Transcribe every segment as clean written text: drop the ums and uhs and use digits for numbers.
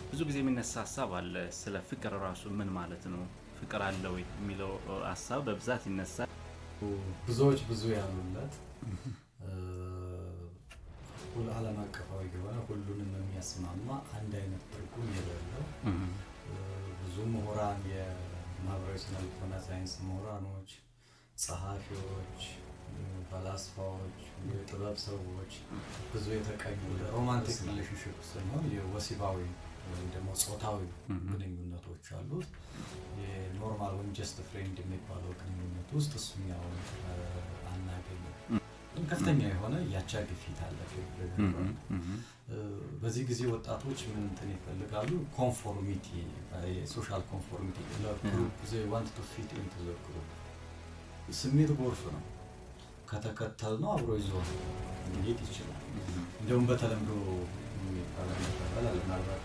ብዙ ጊዜ የሚነሳ ሀሳብ አለ ስለ ፍቅር ራሱ ምን ማለት ነው? ፍቅር አለ ወይ የሚለው ሀሳብ በብዛት ይነሳል። ብዙዎች ብዙ ያሉለት ሁሉ ዓለም አቀፋዊ የሆነ ሁሉንም የሚያስማማ አንድ አይነት ትርጉም የሌለው ብዙ ምሁራን የማህበራዊ ስነ ልቦና ሳይንስ ምሁራኖች፣ ጸሐፊዎች፣ ፈላስፋዎች፣ የጥበብ ሰዎች ብዙ የተቀኙ ሮማንቲክ ሪሌሽንሺፕ ስንሆን የወሲባዊ ወይም ደግሞ ጾታዊ ግንኙነቶች አሉት። የኖርማል ወይም ጀስት ፍሬንድ የሚባለው ግንኙነት ውስጥ እሱኛው አናገኝም። ከፍተኛ የሆነ ያቻ ግፊት አለ። በዚህ ጊዜ ወጣቶች ምን እንትን ይፈልጋሉ? ኮንፎርሚቲ፣ ሶሻል ኮንፎርሚቲ ለግሩፕ they want to fit into the group። ስሜት ጎርፍ ነው። ከተከተል ነው አብሮ ይዞ ሊሄድ ይችላል። እንደውም በተለምዶ የሚባለው ምናልባት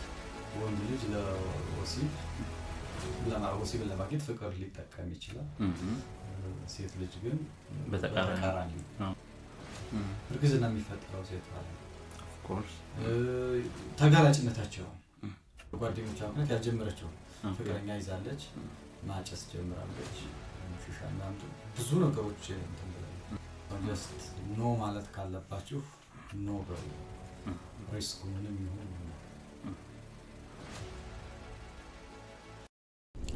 ወንድ ልጅ ለወሲብ ለማግኘት ፍቅር ሊጠቀም ይችላል። ሴት ልጅ ግን በተቃራኒ እርግዝና የሚፈጠረው ሴት ማለት ነው። ተጋላጭነታቸው ጓደኞቿ ምክንያት ያልጀመረችው ፍቅረኛ ይዛለች፣ ማጨስ ጀምራለች፣ ሽሻና ብዙ ነገሮች ጀስት ኖ ማለት ካለባችሁ ኖ በሉ። ሪስኩ ምንም ይሁን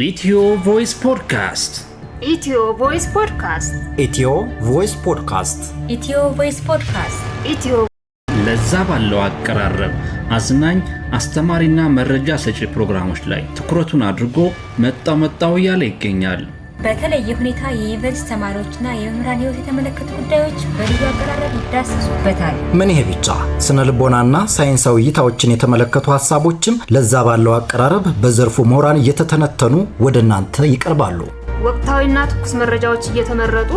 ኢትዮ ቮይስ ፖድካስት ኢትዮ ቮይስ ፖድካስት ኢትዮ ቮይስ ፖድካስት ኢትዮ ቮይስ ፖድካስት ኢትዮ ለዛ ባለው አቀራረብ አዝናኝ አስተማሪና መረጃ ሰጪ ፕሮግራሞች ላይ ትኩረቱን አድርጎ መጣው እያለ ይገኛል። በተለየ ሁኔታ የዩኒቨርሲቲ ተማሪዎችና የመምህራን ሕይወት የተመለከቱ ጉዳዮች በልዩ አቀራረብ ይዳሰሱበታል። ምን ይሄ ብቻ፣ ስነ ልቦናና ሳይንሳዊ እይታዎችን የተመለከቱ ሀሳቦችም ለዛ ባለው አቀራረብ በዘርፉ ምሁራን እየተተነተኑ ወደ እናንተ ይቀርባሉ። ወቅታዊና ትኩስ መረጃዎች እየተመረጡ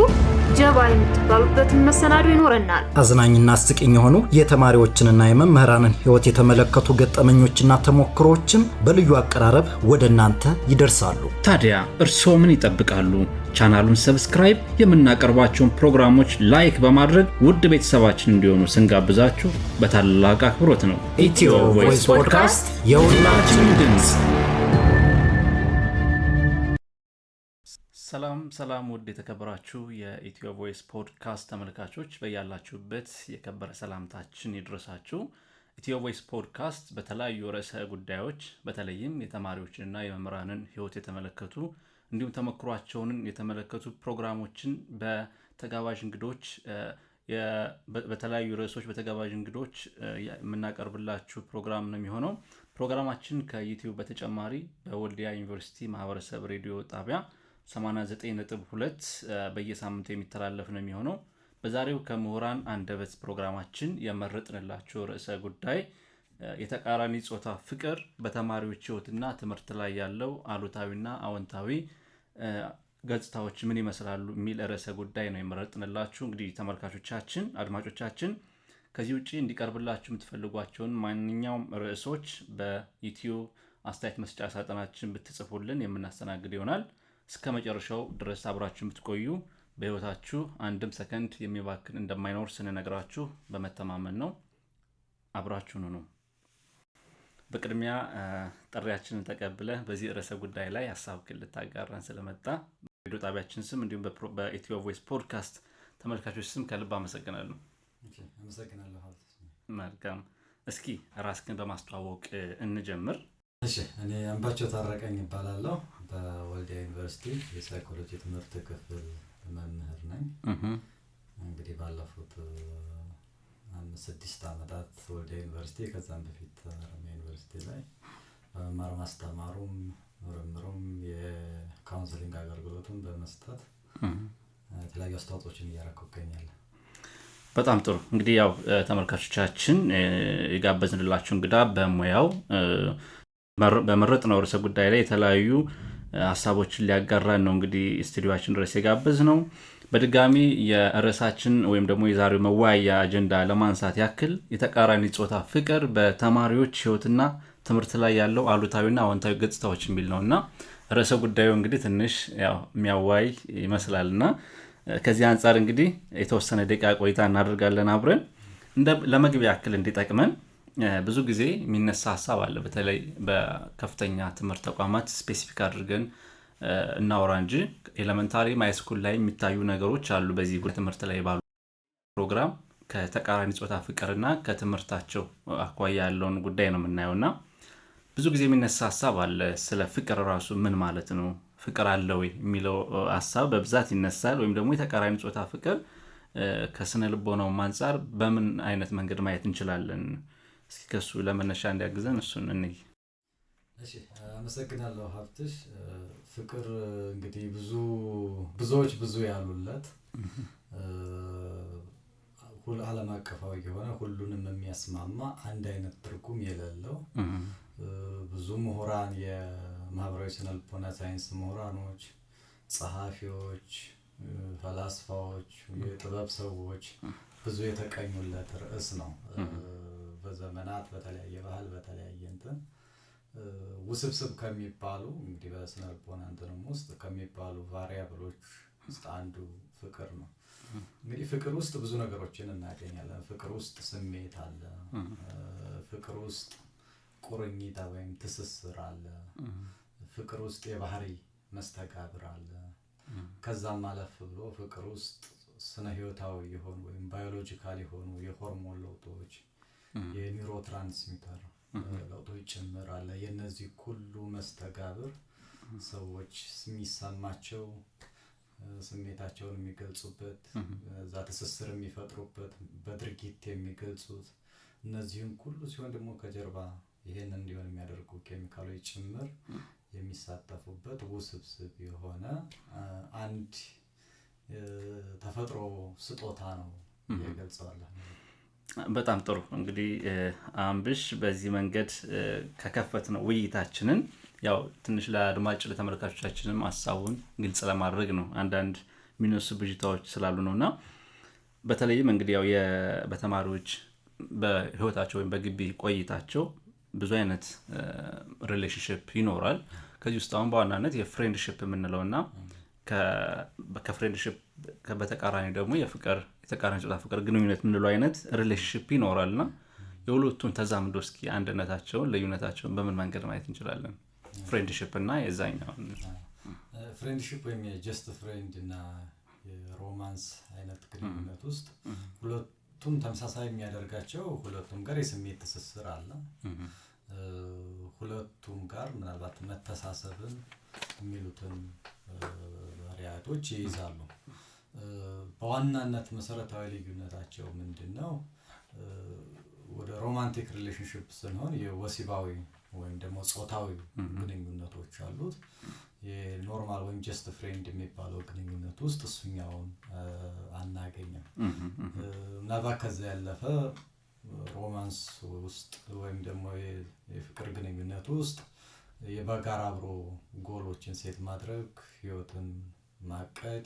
ጀባ የምትባሉበትን መሰናዶ ይኖረናል። አዝናኝና አስቂኝ የሆኑ የተማሪዎችንና የመምህራንን ሕይወት የተመለከቱ ገጠመኞችና ተሞክሮዎችም በልዩ አቀራረብ ወደ እናንተ ይደርሳሉ። ታዲያ እርስዎ ምን ይጠብቃሉ? ቻናሉን ሰብስክራይብ፣ የምናቀርባቸውን ፕሮግራሞች ላይክ በማድረግ ውድ ቤተሰባችን እንዲሆኑ ስንጋብዛችሁ በታላቅ አክብሮት ነው። ኢትዮ ቮይስ ፖድካስት የሁላችን ድምፅ። ሰላም ውድ የተከበራችሁ የኢትዮ ቮይስ ፖድካስት ተመልካቾች በያላችሁበት የከበረ ሰላምታችን ይድረሳችሁ። ኢትዮ ቮይስ ፖድካስት በተለያዩ ርዕሰ ጉዳዮች በተለይም የተማሪዎችንና የመምህራንን ሕይወት የተመለከቱ እንዲሁም ተሞክሯቸውን የተመለከቱ ፕሮግራሞችን በተጋባዥ እንግዶች በተለያዩ ርዕሶች በተጋባዥ እንግዶች የምናቀርብላችሁ ፕሮግራም ነው የሚሆነው። ፕሮግራማችን ከዩቲዩብ በተጨማሪ በወልዲያ ዩኒቨርሲቲ ማህበረሰብ ሬዲዮ ጣቢያ 89.2 በየሳምንቱ የሚተላለፍ ነው የሚሆነው። በዛሬው ከምሁራን አንደበት ፕሮግራማችን የመረጥንላችሁ ርዕሰ ጉዳይ የተቃራኒ ጾታ ፍቅር በተማሪዎች ሕይወትና ትምህርት ላይ ያለው አሉታዊና አዎንታዊ ገጽታዎች ምን ይመስላሉ የሚል ርዕሰ ጉዳይ ነው የመረጥንላችሁ። እንግዲህ ተመልካቾቻችን፣ አድማጮቻችን ከዚህ ውጪ እንዲቀርብላችሁ የምትፈልጓቸውን ማንኛውም ርዕሶች በዩቲዩብ አስተያየት መስጫ ሳጥናችን ብትጽፉልን የምናስተናግድ ይሆናል። እስከ መጨረሻው ድረስ አብራችሁ የምትቆዩ በህይወታችሁ አንድም ሰከንድ የሚባክን እንደማይኖር ስንነግራችሁ በመተማመን ነው። አብራችሁን ሁኑ። በቅድሚያ ጥሪያችንን ተቀብለ በዚህ ርዕሰ ጉዳይ ላይ ሀሳብህን ልታጋራን ስለመጣ በሬዲዮ ጣቢያችን ስም እንዲሁም በኢትዮ ቮይስ ፖድካስት ተመልካቾች ስም ከልብ አመሰግናለሁ። አመሰግናለሁ። መልካም። እስኪ ራስህን በማስተዋወቅ እንጀምር። እሺ፣ እኔ አምባቸው ታረቀኝ እባላለሁ። በወልዲያ ዩኒቨርሲቲ የሳይኮሎጂ ትምህርት ክፍል መምህር ነኝ። እንግዲህ ባለፉት 5-6 ዓመታት ወልዲያ ዩኒቨርሲቲ ከዛም በፊት ሐረማያ ዩኒቨርሲቲ ላይ በመማር ማስተማሩም ምርምሩም የካውንስሊንግ አገልግሎቱን በመስጠት የተለያዩ አስተዋጽኦችን እያደረኩ እገኛለሁ። በጣም ጥሩ። እንግዲህ ያው ተመልካቾቻችን የጋበዝንላችሁ እንግዳ በሙያው በመረጥነው ርዕሰ ጉዳይ ላይ የተለያዩ ሀሳቦችን ሊያጋራን ነው እንግዲህ ስቱዲዮአችን ድረስ የጋበዝ ነው። በድጋሚ የርዕሳችን ወይም ደግሞ የዛሬው መወያያ አጀንዳ ለማንሳት ያክል የተቃራኒ ጾታ ፍቅር በተማሪዎች ሕይወትና ትምህርት ላይ ያለው አሉታዊና አዎንታዊ ገጽታዎች የሚል ነውና ርዕሰ ጉዳዩ እንግዲህ ትንሽ ያው የሚያዋይ ይመስላልና ከዚህ አንፃር እንግዲህ የተወሰነ ደቂቃ ቆይታ እናደርጋለን አብረን ለመግቢያ ያክል እንዲጠቅመን ብዙ ጊዜ የሚነሳ ሀሳብ አለ። በተለይ በከፍተኛ ትምህርት ተቋማት ስፔሲፊክ አድርገን እናወራ እንጂ ኤሌመንታሪ ሃይስኩል ላይ የሚታዩ ነገሮች አሉ። በዚህ ትምህርት ላይ ባሉ ፕሮግራም ከተቃራኒ ጾታ ፍቅርና ከትምህርታቸው አኳያ ያለውን ጉዳይ ነው የምናየውና ብዙ ጊዜ የሚነሳ ሀሳብ አለ። ስለ ፍቅር ራሱ ምን ማለት ነው፣ ፍቅር አለ ወይ የሚለው ሀሳብ በብዛት ይነሳል። ወይም ደግሞ የተቃራኒ ጾታ ፍቅር ከስነ ልቦናው አንፃር በምን አይነት መንገድ ማየት እንችላለን? እስኪ ከሱ ለመነሻ እንዲያግዘን እሱን እንይ። እሺ፣ አመሰግናለሁ ሀብትሽ። ፍቅር እንግዲህ ብዙዎች ብዙ ያሉለት ዓለም አቀፋዊ የሆነ ሁሉንም የሚያስማማ አንድ አይነት ትርጉም የሌለው ብዙ ምሁራን፣ የማህበራዊ ስነ ልቦና ሳይንስ ምሁራኖች፣ ጸሐፊዎች፣ ፈላስፋዎች፣ የጥበብ ሰዎች ብዙ የተቀኙለት ርዕስ ነው። በዘመናት በተለያየ ባህል በተለያየ እንትን ውስብስብ ከሚባሉ እንግዲህ በስነ ልቦና እንትንም ውስጥ ከሚባሉ ቫሪያብሎች ውስጥ አንዱ ፍቅር ነው። እንግዲህ ፍቅር ውስጥ ብዙ ነገሮችን እናገኛለን። ፍቅር ውስጥ ስሜት አለ። ፍቅር ውስጥ ቁርኝት ወይም ትስስር አለ። ፍቅር ውስጥ የባህሪ መስተጋብር አለ። ከዛም አለፍ ብሎ ፍቅር ውስጥ ስነ ህይወታዊ የሆኑ ወይም ባዮሎጂካል የሆኑ የሆርሞን ለውጦች፣ የኒውሮ ትራንስሚተር ለውጦች ጭምር አለ። የነዚህ ሁሉ መስተጋብር ሰዎች የሚሰማቸው ስሜታቸውን የሚገልጹበት፣ እዛ ትስስር የሚፈጥሩበት፣ በድርጊት የሚገልጹት እነዚህን ሁሉ ሲሆን ደግሞ ከጀርባ ይሄን እንዲሆን የሚያደርጉ ኬሚካሎች ጭምር የሚሳተፉበት ውስብስብ የሆነ አንድ ተፈጥሮ ስጦታ ነው ይገልጸዋል። በጣም ጥሩ። እንግዲህ አንብሽ በዚህ መንገድ ከከፈት ነው ውይይታችንን ያው ትንሽ ለአድማጭ ለተመልካቾቻችንም ሐሳቡን ግልጽ ለማድረግ ነው። አንዳንድ ሚነሱ ብጅታዎች ስላሉ ነውና በተለይም እንግዲህ ያው በተማሪዎች በህይወታቸው ወይም በግቢ ቆይታቸው ብዙ አይነት ሪሌሽንሺፕ ይኖራል። ከዚህ ውስጥ አሁን በዋናነት የፍሬንድሺፕ የምንለውና ከፍሬንድሺፕ በተቃራኒ ደግሞ የተቃራኒ ጾታ ፍቅር ግንኙነት የምንለው አይነት ሪሌሽንሺፕ ይኖራልና የሁለቱን ተዛምዶ እስኪ አንድነታቸውን ልዩነታቸውን በምን መንገድ ማየት እንችላለን? ፍሬንድሺፕ እና የዛኛው ፍሬንድሺፕ ወይም የጀስት ፍሬንድ እና የሮማንስ አይነት ግንኙነት ውስጥ ሁለቱም ተመሳሳይ የሚያደርጋቸው ሁለቱም ጋር የስሜት ትስስር አለ። ሁለቱም ጋር ምናልባት መተሳሰብን የሚሉትን ሪያቶች ይይዛሉ። በዋናነት መሰረታዊ ልዩነታቸው ምንድነው? ወደ ሮማንቲክ ሪሌሽንሺፕ ስንሆን የወሲባዊ ወይም ደግሞ ጾታዊ ግንኙነቶች አሉት። የኖርማል ወይም ጀስት ፍሬንድ የሚባለው ግንኙነት ውስጥ እሱኛውን አናገኝም። ምናልባት ከዛ ያለፈ ሮማንስ ውስጥ ወይም ደግሞ የፍቅር ግንኙነት ውስጥ የበጋራ አብሮ ጎሎችን ሴት ማድረግ፣ ህይወትን ማቀድ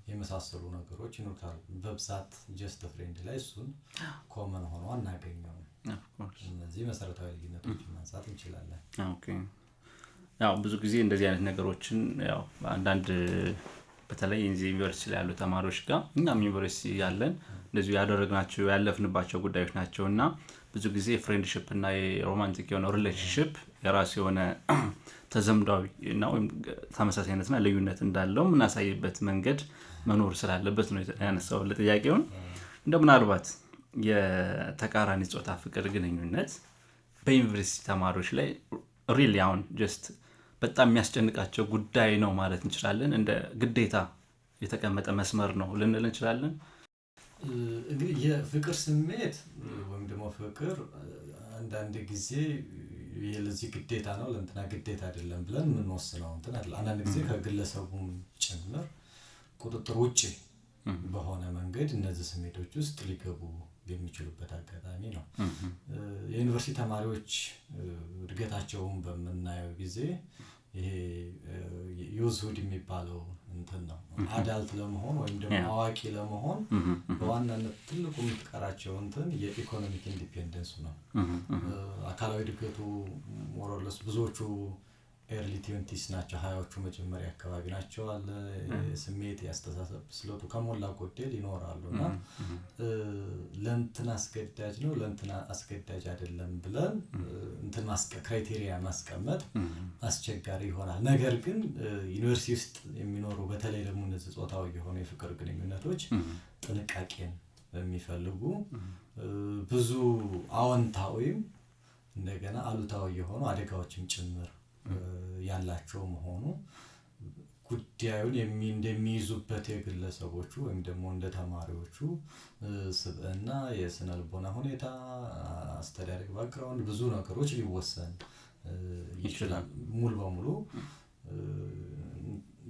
የመሳሰሉ ነገሮች ይኖራሉ። በብዛት ጀስት ፍሬንድ ላይ እሱን ኮመን ሆኖ አናገኘውም። እነዚህ መሰረታዊ ልዩነቶችን ማንሳት እንችላለን። ኦኬ። ያው ብዙ ጊዜ እንደዚህ አይነት ነገሮችን ያው አንዳንድ በተለይ እዚህ ዩኒቨርሲቲ ላይ ያሉ ተማሪዎች ጋር እኛም ዩኒቨርሲቲ ያለን እንደዚህ ያደረግናቸው ያለፍንባቸው ጉዳዮች ናቸውና ብዙ ጊዜ ፍሬንድሺፕ እና የሮማንቲክ የሆነ ሪሌሽንሺፕ የራሱ የሆነ ተዘምዳዊ እና ወይም ተመሳሳይነትና ልዩነት እንዳለው ምናሳይበት መንገድ መኖር ስላለበት ነው ያነሳው ለጥያቄውን። እንደምናልባት የተቃራኒ ጾታ ፍቅር ግንኙነት በዩኒቨርሲቲ ተማሪዎች ላይ ሪሊ አሁን ጀስት በጣም የሚያስጨንቃቸው ጉዳይ ነው ማለት እንችላለን? እንደ ግዴታ የተቀመጠ መስመር ነው ልንል እንችላለን? እንግዲህ የፍቅር ስሜት ወይም ደግሞ ፍቅር አንዳንድ ጊዜ ለዚህ ግዴታ ነው ለእንትና ግዴታ አይደለም ብለን የምንወስነው እንትን አይደል። አንዳንድ ጊዜ ከግለሰቡም ጭምር ቁጥጥር ውጪ በሆነ መንገድ እነዚህ ስሜቶች ውስጥ ሊገቡ የሚችሉበት አጋጣሚ ነው። የዩኒቨርሲቲ ተማሪዎች እድገታቸውን በምናየው ጊዜ ይሄ ዩዝሁድ የሚባለው እንትን ነው። አዳልት ለመሆን ወይም ደግሞ አዋቂ ለመሆን በዋናነት ትልቁ የምትቀራቸው እንትን የኢኮኖሚክ ኢንዲፔንደንስ ነው። አካላዊ እድገቱ ሞራለስ ብዙዎቹ ኤርሊ 20s ናቸው 20ዎቹ መጀመሪያ አካባቢ ናቸው አለ ስሜት ያስተሳሰብ ስለቱ ከሞላ ጎደል ይኖራሉና ለእንትና አስገዳጅ ነው ለእንትና አስገዳጅ አይደለም ብለን እንትን ክራይቴሪያ ማስቀመጥ አስቸጋሪ ይሆናል ነገር ግን ዩኒቨርሲቲ ውስጥ የሚኖሩ በተለይ ደግሞ እነዚህ ጾታዊ የሆኑ የፍቅር ግንኙነቶች ጥንቃቄን የሚፈልጉ ብዙ አዎንታዊም እንደገና አሉታዊ የሆኑ አደጋዎችም ጭምር ያላቸው መሆኑ ጉዳዩን እንደሚይዙበት የግለሰቦቹ ወይም ደግሞ እንደ ተማሪዎቹ ስብዕና የስነ ልቦና ሁኔታ አስተዳደግ ባክግራውንድ ብዙ ነገሮች ሊወሰን ይችላል ሙሉ በሙሉ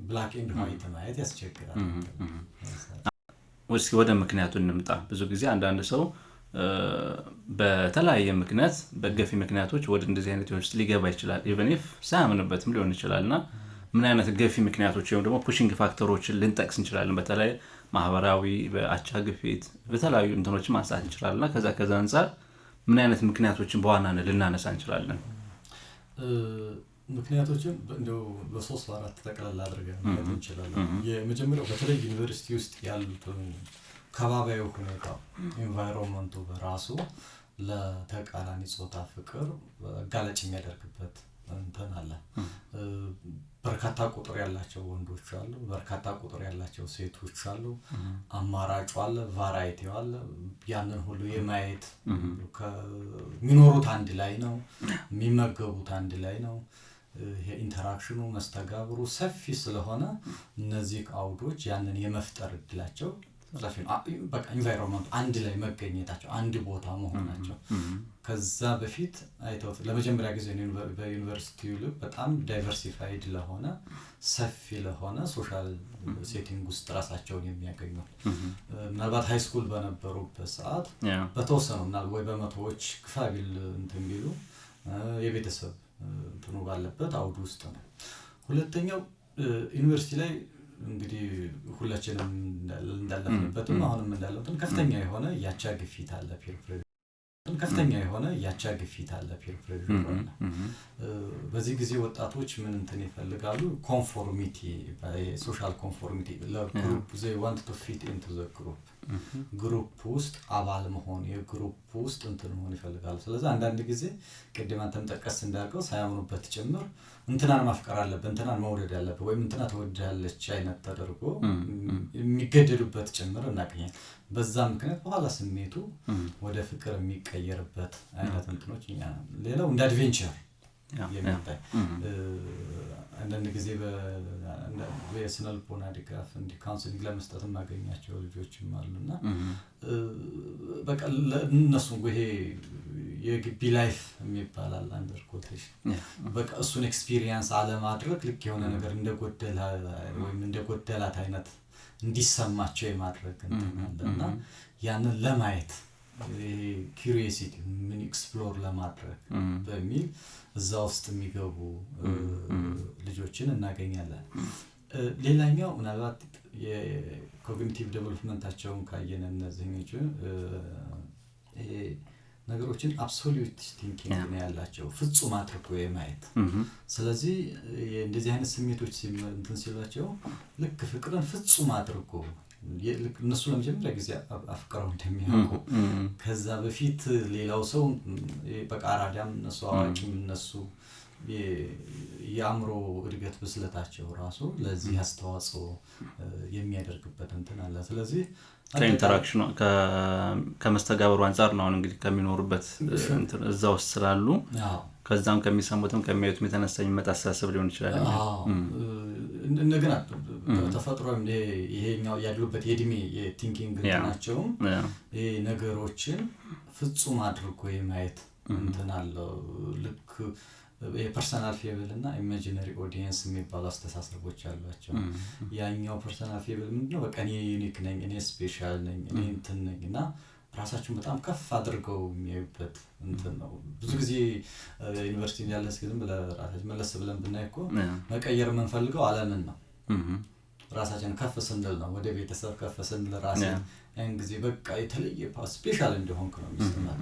ብላክ ኤንድ ዋይት ማየት ያስቸግራል ወደ ምክንያቱ እንምጣ ብዙ ጊዜ አንዳንድ ሰው በተለያየ ምክንያት በገፊ ምክንያቶች ወደ እንደዚህ አይነት ውስጥ ሊገባ ይችላል ኢቭን ኢፍ ሳያምንበትም ሊሆን ይችላልና ምን አይነት ገፊ ምክንያቶች ወይም ደግሞ ፑሺንግ ፋክተሮችን ልንጠቅስ እንችላለን በተለይ ማህበራዊ በአቻ ግፊት በተለያዩ እንትኖች ማንሳት እንችላልና ከዛ አንፃር ምን አይነት ምክንያቶችን በዋናነት ልናነሳ እንችላለን ምክንያቶችን እንደው በ3 4 ተቀላላ አድርገን ማለት እንችላለን የመጀመሪያው በተለይ ዩኒቨርሲቲ ውስጥ ያሉት ከባቢያዊ ሁኔታ ኤንቫይሮንመንቱ በራሱ ለተቃራኒ ጾታ ፍቅር ጋለጭ የሚያደርግበት እንትን አለ በርካታ ቁጥር ያላቸው ወንዶች አሉ በርካታ ቁጥር ያላቸው ሴቶች አሉ አማራጭ አለ ቫራይቲ አለ ያንን ሁሉ የማየት ከሚኖሩት አንድ ላይ ነው የሚመገቡት አንድ ላይ ነው የኢንተራክሽኑ መስተጋብሩ ሰፊ ስለሆነ እነዚህ አውዶች ያንን የመፍጠር እድላቸው ሰፊ ነው በቃ ኢንቫይሮንመንት አንድ ላይ መገኘታቸው አንድ ቦታ መሆናቸው ከዛ በፊት አይተውት ለመጀመሪያ ጊዜ በዩኒቨርሲቲው ላይ በጣም ዳይቨርሲፋይድ ለሆነ ሰፊ ለሆነ ሶሻል ሴቲንግ ውስጥ ራሳቸውን የሚያገኙ ምናልባት ሃይ ስኩል በነበሩበት ሰዓት በተወሰኑና ወይ በመቶዎች ክፋቢል እንትን ቢሉ የቤተሰብ እንትኑ ባለበት አውድ ውስጥ ነው ሁለተኛው ዩኒቨርሲቲ ላይ እንግዲህ ሁላችንም እንዳለፈበትም አሁንም እንዳለፈበት ከፍተኛ የሆነ ያቻ ግፊት አለ ፒር ፕሬዠር በዚህ ጊዜ ወጣቶች ምን እንትን ይፈልጋሉ ኮንፎርሚቲ ሶሻል ኮንፎርሚቲ ለግሩፕ they want to fit into the group ግሩፕ ውስጥ አባል መሆን የግሩፕ ውስጥ እንትን መሆን ይፈልጋሉ ስለዚህ አንዳንድ ጊዜ ቅድም አንተም ጠቀስ እንዳልከው ሳያምኑበት ጭምር እንትናን ማፍቀር አለበት እንትናን መውደድ አለበት ወይም እንትና ተወዳለች አይነት ተደርጎ የሚገደዱበት ጭምር እናገኛለን በዛ ምክንያት በኋላ ስሜቱ ወደ ፍቅር የሚቀየርበት አይነት እንትኖች ሌላው እንደ አድቬንቸር የሚታይ አንዳንድ ጊዜ በስነ ልቦና ድጋፍ እንዲ ካውንስሊንግ ለመስጠት ማገኛቸው ልጆችም አሉና በቃ እነሱ ይሄ የግቢ ላይፍ የሚባላል አንደር ኮቴሽን በቃ እሱን ኤክስፒሪየንስ አለማድረግ ልክ የሆነ ነገር እንደጎደላ ወይም እንደጎደላት አይነት እንዲሰማቸው የማድረግ እንትና ያንን ለማየት curiosity ምን ኤክስፕሎር ለማድረግ በሚል እዛ ውስጥ የሚገቡ ልጆችን እናገኛለን ሌላኛው ምናልባት የኮግኒቲቭ ዴቨሎፕመንታቸውን ካየን እነዚህኞቹ ነገሮችን አብሶሉት ቲንኪንግ ነው ያላቸው ፍጹም አድርጎ የማየት ስለዚህ እንደዚህ አይነት ስሜቶች እንትን ሲሏቸው ልክ ፍቅርን ፍጹም አድርጎ እነሱ ለመጀመሪያ ጊዜ አፍቅረው እንደሚያውቁ ከዛ በፊት ሌላው ሰው በቃ አራዳም እነሱ አዋቂም እነሱ የአእምሮ እድገት ብስለታቸው ራሱ ለዚህ አስተዋጽኦ የሚያደርግበት እንትን አለ ስለዚህ ከኢንተራክሽኑ ከመስተጋብሩ አንፃር ነው እንግዲህ ከሚኖሩበት እንትን እዛው ስላሉ ከዛም ከሚሰሙትም ከሚያዩትም የተነሳኝ መጣሳሰብ ሊሆን ይችላል እንደገና ተፈጥሮም ይሄኛው ያሉበት የድሜ የቲንኪንግ ናቸው ነገሮችን ፍጹም አድርጎ የማየት እንትን አለው ልክ የፐርሰናል ፌብል እና ኢማጂነሪ ኦዲየንስ የሚባሉ አስተሳሰቦች አሏቸው ያኛው ፐርሰናል ፌብል ምንድነው በቃ እኔ ዩኒክ ነኝ እኔ ስፔሻል ነኝ እኔ እንትን ነኝና ራሳቸውን በጣም ከፍ አድርገው የሚያዩበት እንትን ነው ብዙ ጊዜ ዩኒቨርሲቲ ያለ ስኪልም ለራሳችን መለስ ብለን ብናይኮ መቀየር የምንፈልገው ዓለምን ነው ራሳችን ከፍ ስንል ነው ወደ ቤተሰብ ከፍ ስንል ራስን ያን ጊዜ በቃ የተለየ ስፔሻል እንደሆንክ ነው የሚሰማው።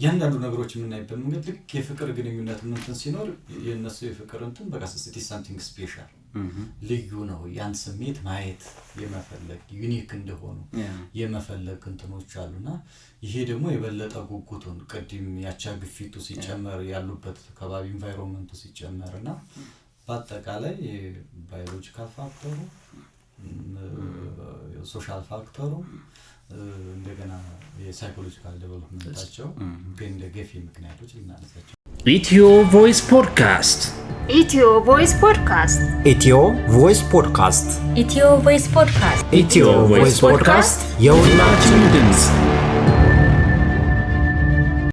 ያንዳንዱ ነገሮች የምናይበት መንገድ ልክ የፍቅር ግንኙነት እንትን ሲኖር የነሱ የፍቅር እንትን በቃ ስቲ ሳምቲንግ ስፔሻል ልዩ ነው። ያን ስሜት ማየት የመፈለግ ዩኒክ እንደሆኑ የመፈለግ እንትኖች አሉና ይሄ ደግሞ የበለጠ ጉጉቱን ቅድም ያቻ ግፊቱ ሲጨመር ያሉበት ከባቢ ኢንቫይሮንመንቱ ሲጨመርና በአጠቃላይ ባዮሎጂካል ፋክተሩ ሶሻል ፋክተሩ እንደገና የሳይኮሎጂካል ዴቨሎፕመንታቸው እንደ ገፊ ምክንያቶች ልናነሳቸው። ኢትዮ ቮይስ ፖድካስት ኢትዮ ቮይስ ፖድካስት ኢትዮ ቮይስ ፖድካስት ኢትዮ ቮይስ ፖድካስት ኢትዮ ቮይስ ፖድካስት የሁላችን ድምጽ